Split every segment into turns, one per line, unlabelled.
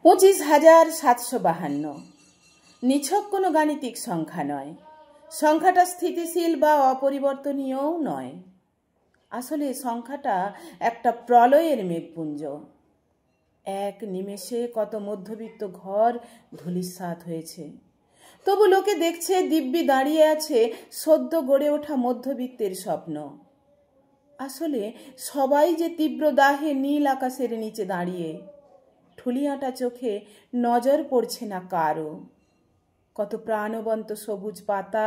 25,752 নিছক কোনো গাণিতিক সংখ্যা নয়। সংখ্যাটা স্থিতিশীল বা অপরিবর্তনীয়ও নয়। আসলে সংখ্যাটা একটা প্রলয়ের মেঘপুঞ্জ। এক নিমেষে কত মধ্যবিত্ত ঘর ধূলিসাৎ হয়েছে। তবু লোকে দেখছে দিব্যি দাঁড়িয়ে আছে সদ্য গড়ে ওঠা মধ্যবিত্তের স্বপ্ন। আসলে সবাই যে তীব্র দাহে নীল আকাশের নিচে দাঁড়িয়ে, ঠুলিয়াটা চোখে নজর পড়ছে না কারো। কত প্রাণবন্ত সবুজ পাতা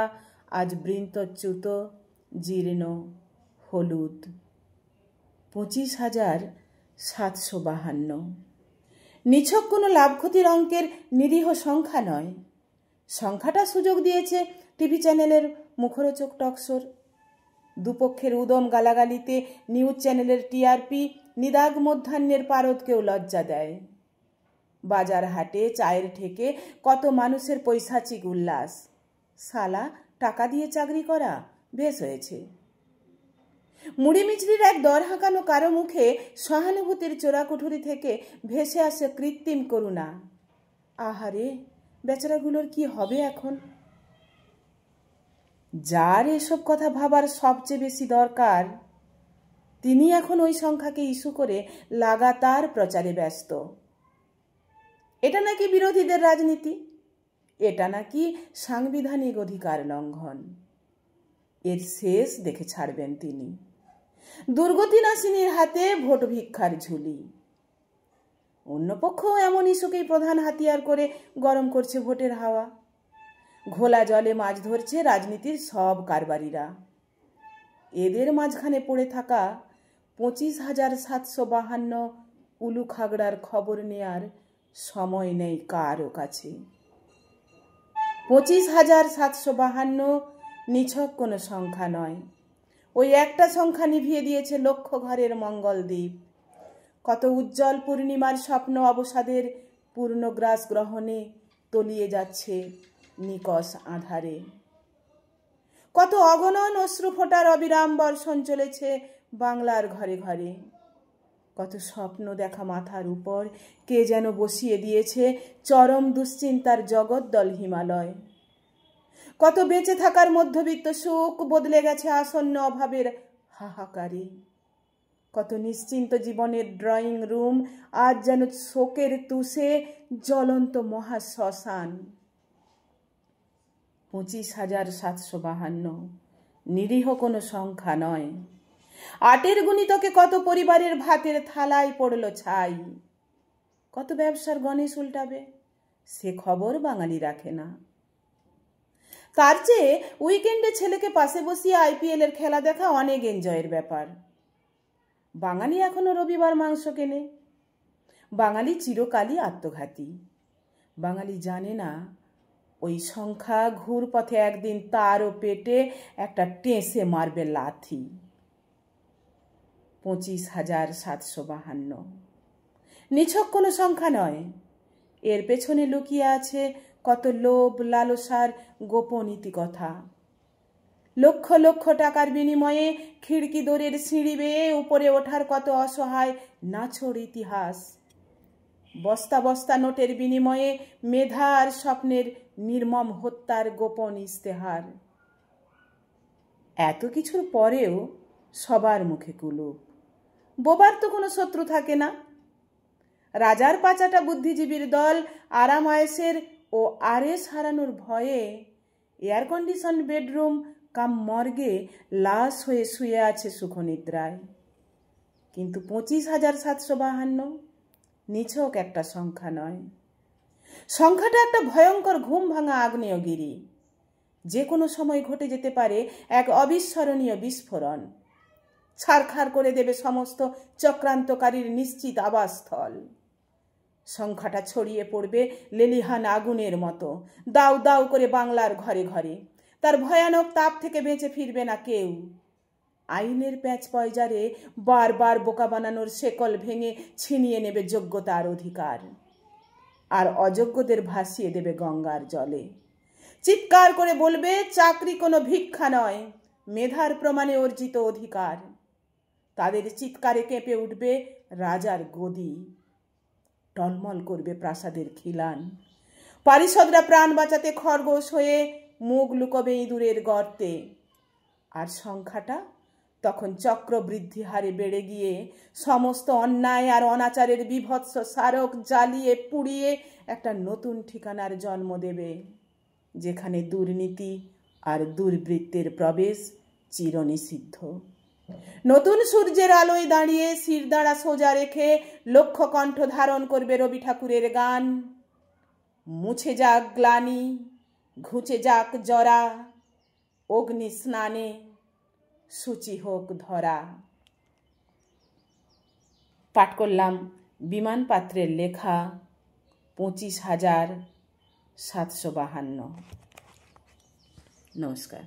আজ বৃন্তচ্যুত, জীর্ণ, হলুদ। 25,752 নিছক কোনো লাভ ক্ষতির অঙ্কের নিরীহ সংখ্যা নয়। সংখ্যাটা সুযোগ দিয়েছে টিভি চ্যানেলের মুখরোচক টকশোর। দুপক্ষের উদম গালাগালিতে নিউজ চ্যানেলের টিআরপি নিদাগ মধ্যাহ্নের পারদকেও লজ্জা দেয়। বাজার হাটে চায়ের ঠেকে কত মানুষের পৈশাচিক উল্লাস। শালা টাকা দিয়ে চাকরি করা বেশ হয়েছে। মুড়ি মিছরির এক দর হাঁকানো কারো মুখে সহানুভূতির চোরাকুঠুরি থেকে ভেসে আসে কৃত্রিম করুণা। আহারে, বেচারাগুলোর কি হবে এখন? যার এসব কথা ভাবার সবচেয়ে বেশি দরকার, তিনি এখন ওই সংখ্যাকে ইস্যু করে লাগাতার প্রচারে ব্যস্ত। এটা নাকি বিরোধীদের রাজনীতি, এটা নাকি সাংবিধানিক অধিকার লঙ্ঘন। এর শেষ দেখে ছাড়বেন তিনি। দুর্গতি নাসিনীর হাতে ভোট ভিক্ষার ঝুলি। অন্য পক্ষও এমন ইস্যুকেই প্রধান হাতিয়ার করে গরম করছে ভোটের হাওয়া। ঘোলা জলে মাছ ধরছে রাজনীতির সব কারবারিরা। এদের মাঝখানে পড়ে থাকা 25,752 উলু খাগড়ার খবর নেয়ার সময় নেই কারও কাছে। 25,752 নিছক কোনো সংখ্যা নয়। ওই একটা সংখ্যা নিভিয়ে দিয়েছে লক্ষ ঘরের মঙ্গলদ্বীপ। কত উজ্জ্বল পূর্ণিমার স্বপ্ন অবসাদের পূর্ণগ্রাস গ্রহণে তলিয়ে যাচ্ছে নিকষ আধারে। কত অগণন অশ্রু ফোঁটার অবিরাম বর্ষণ চলেছে বাংলার ঘরে ঘরে। কত স্বপ্ন দেখা মাথার উপর কে যেন বসিয়ে দিয়েছে চরম দুশ্চিন্তার জগদ্দল হিমালয়। কত বেঁচে থাকার মধ্যবিত্ত সুখ বদলে গেছে আসন্ন অভাবের হাহাকারে। কত নিশ্চিন্ত জীবনের ড্রয়িং রুম আজ যেন শোকের তুষে জ্বলন্ত মহা শ্মশান। 25,752 নিরীহ কোনো সংখ্যা নয়। 8-এর গুণিতকে কত পরিবারের ভাতের থালায় পড়ল ছাই। কত ব্যবসার গণেশ উল্টাবে, সে খবর বাঙালি রাখে না। তার চেয়ে উইকেন্ডে ছেলেকে পাশে বসিয়ে আইপিএল এর খেলা দেখা অনেক এনজয়ের ব্যাপার। বাঙালি এখনো রবিবার মাংস কেনে। বাঙালি চিরকালই আত্মঘাতী। বাঙালি জানে না ওই সংখ্যা ঘুর পথে একদিন তারও পেটে একটা টেঁসে মারবে লাথি। 25,752 নিছক কোনো সংখ্যা নয়। এর পেছনে লুকিয়ে আছে কত লোভ লালসার গোপন ইতিকথা। লক্ষ লক্ষ টাকার বিনিময়ে খিড়কি দোরের সিঁড়ি বেয়ে উপরে ওঠার কত অসহায় নাছোড় ইতিহাস। বস্তা বস্তা নোটের বিনিময়ে মেধা আর স্বপ্নের নির্মম হত্যার গোপন ইস্তেহার। এত কিছুর পরেও সবার মুখে কুলুপ। বোবার তো কোনো শত্রু থাকে না। রাজার পাচাটা বুদ্ধিজীবীর দল আরাম আয়েসের ও আরেস হারানোর ভয়ে এয়ার কন্ডিশন বেডরুম কাম মর্গে লাশ হয়ে শুয়ে আছে সুখনিদ্রায়। কিন্তু 25,752 নিছক একটা সংখ্যা নয়। সংখ্যাটা একটা ভয়ঙ্কর ঘুম ভাঙা আগ্নেয়গিরি। যে কোনো সময় ঘটে যেতে পারে এক অবিস্মরণীয় বিস্ফোরণ। ছারখার করে দেবে সমস্ত চক্রান্তকারীর নিশ্চিত আবাসস্থল। সংখ্যাটা ছড়িয়ে পড়বে লেলিহান আগুনের মতো, দাউ দাউ করে বাংলার ঘরে ঘরে। তার ভয়ানক তাপ থেকে বেঁচে ফিরবে না কেউ। আইনের প্যাঁচ পয়জারে বারবার বোকা বানানোর শেকল ভেঙে ছিনিয়ে নেবে যোগ্যতার অধিকার। আর অযোগ্যদের ভাসিয়ে দেবে গঙ্গার জলে। চিৎকার করে বলবে চাকরি কোনো ভিক্ষা নয়, মেধার প্রমাণে অর্জিত অধিকার। তাদের চিৎকারে কেঁপে উঠবে রাজার গদি। টলমল করবে প্রাসাদের খিলান। পারিষদরা প্রাণ বাঁচাতে খরগোশ হয়ে মুখ লুকোবে ইঁদুরের গর্তে। আর সংখ্যাটা তখন চক্রবৃদ্ধি হারে বেড়ে গিয়ে সমস্ত অন্যায় আর অনাচারের বিভৎস স্মারক জ্বালিয়ে পুড়িয়ে একটা নতুন ঠিকানার জন্ম দেবে, যেখানে দুর্নীতি আর দুর্বৃত্তের প্রবেশ চিরনিষিদ্ধ। নতুন সূর্যের আলোয় দাঁড়িয়ে শিরদাঁড়া সোজা রেখে লক্ষ্য কণ্ঠ ধারণ করবে রবি ঠাকুরের গান। মুছে যাক গ্লানি, ঘুচে যাক জরা, অগ্নি স্নানে সূচি হোক ধরা। পাঠ করলাম বিমান পাত্রের লেখা 25,752। নমস্কার।